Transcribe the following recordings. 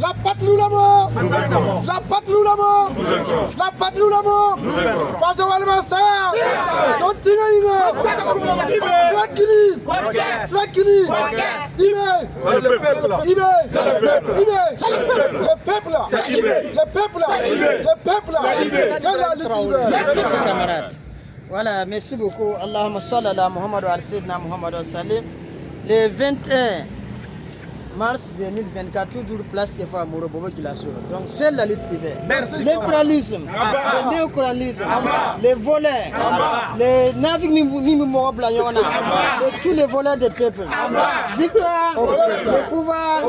La patrie la mort. La patrie la mort. La patrie la mort. Faisons le master. Continuez. Flaquini. C'est le peuple là. Merci camarades. Voilà, merci beaucoup. Allahumma salli ala Muhammad wa sayyidina Muhammad wa sallim. Le 21 mars 2024, toujours place de Fa Mouro Bobo Gilasso. Donc c'est la lutte libérée. L'impérialisme, le néocolonialisme, les volets, les navires mimimo blayona, tous les volets des peuples. Victoire, le pouvoir,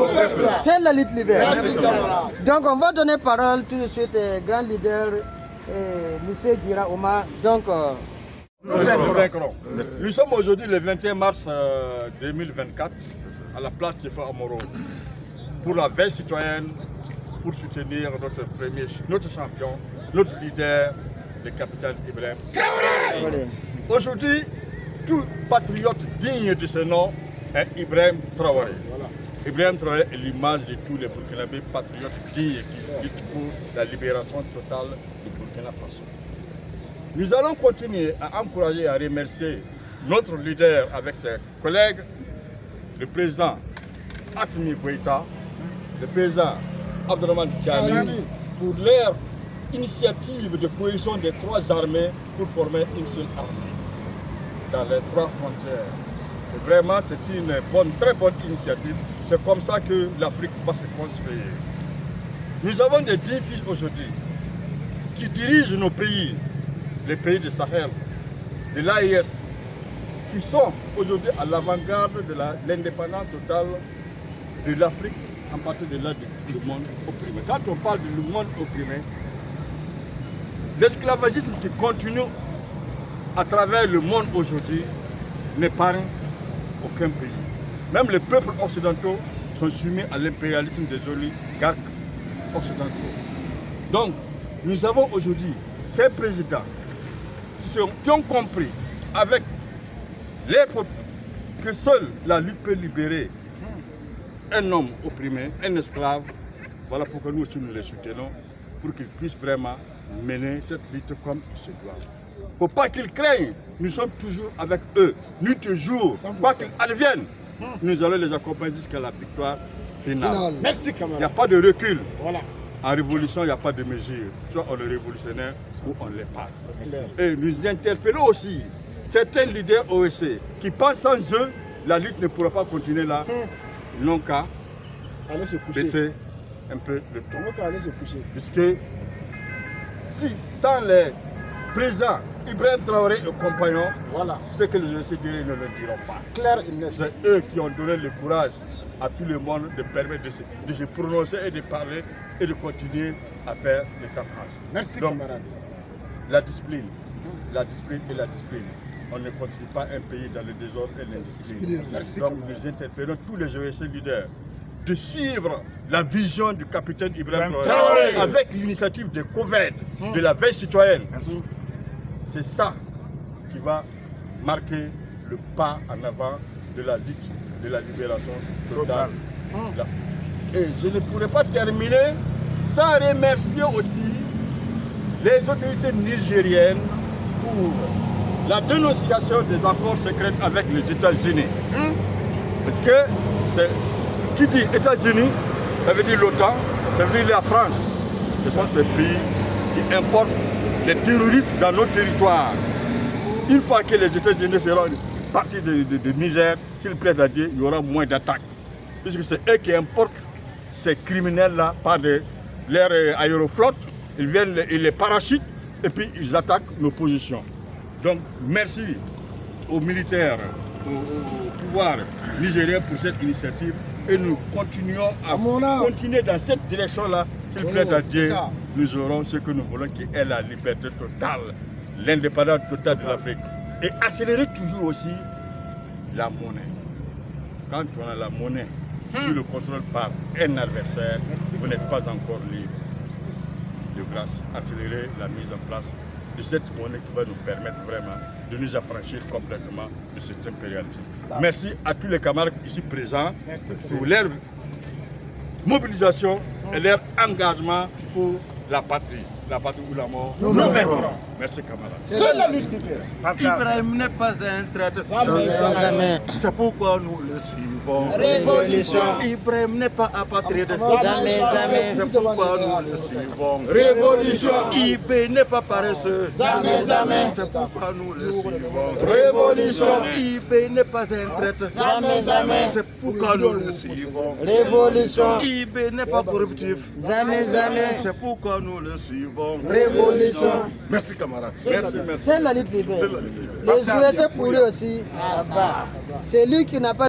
c'est la lutte libérée. Donc on va donner parole tout de suite au grand leader, M. Gira Omar. Donc Nous vaincrons. Nous sommes aujourd'hui le 21 mars 2024 à la place de Fa Mouro pour la veille citoyenne, pour soutenir notre champion, notre leader, le capitaine Ibrahim Traoré. Aujourd'hui, tout patriote digne de ce nom est Ibrahim Traoré. Ibrahim Traoré est l'image de tous les Burkinabés patriotes dignes qui luttent pour la libération totale du Burkina Faso. Nous allons continuer à encourager et à remercier notre leader avec ses collègues, le président Assimi Goïta, le président Abdourahmane Tiani, pour leur initiative de cohésion des trois armées pour former une seule armée dans les trois frontières. Et vraiment, c'est une très bonne initiative. C'est comme ça que l'Afrique va se construire. Nous avons des défis aujourd'hui qui dirigent nos pays, les pays du Sahel, de l'AES, qui sont aujourd'hui à l'avant-garde de l'indépendance totale de l'Afrique, en partie de là du monde opprimé. Quand on parle du monde opprimé, l'esclavagisme qui continue à travers le monde aujourd'hui n'épargne aucun pays. Même les peuples occidentaux sont soumis à l'impérialisme des oligarques occidentaux. Donc, nous avons aujourd'hui ces présidents qui ont compris avec les peuples que seule la lutte peut libérer un homme opprimé, un esclave. Voilà pourquoi nous aussi nous les soutenons, pour qu'ils puissent vraiment mener cette lutte comme il se doit. Il ne faut pas qu'ils craignent, nous sommes toujours avec eux, nuit et jour. Quoi qu'ils adviennent, nous allons les accompagner jusqu'à la victoire finale. Merci camarade. Il n'y a pas de recul. Voilà. En révolution, il n'y a pas de mesure. Soit on est révolutionnaire ou on l'est pas. Et nous interpellons aussi certains leaders OSC qui pensent sans eux, la lutte ne pourra pas continuer là. Ils n'ont qu'à baisser un peu le ton. Puisque si sans les présidents Ibrahim Traoré et compagnons, Voilà. ce que les OSC diraient, ils ne le diront pas. Clair et net. C'est eux qui ont donné le courage à tout le monde de permettre de se prononcer et de parler et de continuer à faire le tapage. Merci Donc, camarade. la discipline et la discipline. On ne construit pas un pays dans le désordre et l'indiscipline. Merci, Donc camarade. nous interpellons tous les OSC leaders de suivre la vision du capitaine Ibrahim Traoré Traoré. avec l'initiative de COVED, de la veille citoyenne. C'est ça qui va marquer le pas en avant de la lutte, de la libération totale de l'Afrique. Et je ne pourrais pas terminer sans remercier aussi les autorités nigériennes pour la dénonciation des accords secrets avec les États-Unis. Parce que qui dit États-Unis, ça veut dire l'OTAN, ça veut dire la France. Ce sont ces pays qui importent les terroristes dans nos territoires. Une fois que les États-Unis seront partis de Niger, s'ils plaident à Dieu, il y aura moins d'attaques. Puisque c'est eux qui importent ces criminels-là par leur aéroflotte, ils viennent, ils les parachutent et puis ils attaquent nos positions. Donc merci aux militaires, au pouvoir nigérien pour cette initiative et nous continuons à continuer dans cette direction-là. S'il plaît à Dieu, nous aurons ce que nous voulons qui est la liberté totale, l'indépendance totale de l'Afrique. Et accélérer toujours aussi la monnaie. Quand on a la monnaie sous le contrôle par un adversaire, vous n'êtes pas encore libre. De grâce, accélérer la mise en place de cette monnaie qui va nous permettre vraiment de nous affranchir complètement de cette impérialisme. Merci à tous les camarades ici présents pour leur mobilisation et leur engagement pour la patrie ou la mort. Nous vaincrons. Merci camarades. C'est la lutte libérale. Ibrahim n'est pas un traître. Jamais. C'est pourquoi nous le suivons. Révolution. Ibrahim n'est pas apatride. Jamais, jamais. C'est pourquoi nous le suivons. Révolution. IB n'est pas paresseux. Jamais, jamais. C'est pourquoi nous le suivons. Révolution. IB n'est pas un traître. Jamais, jamais. C'est pourquoi nous le suivons. Révolution. IB n'est pas corruptif. Jamais, jamais. C'est pourquoi nous le suivons. Révolution. Merci camarades. Merci. C'est la lutte libérale. C'est la lutte libérale. Les USA pour lui aussi. C'est lui qui n'a pas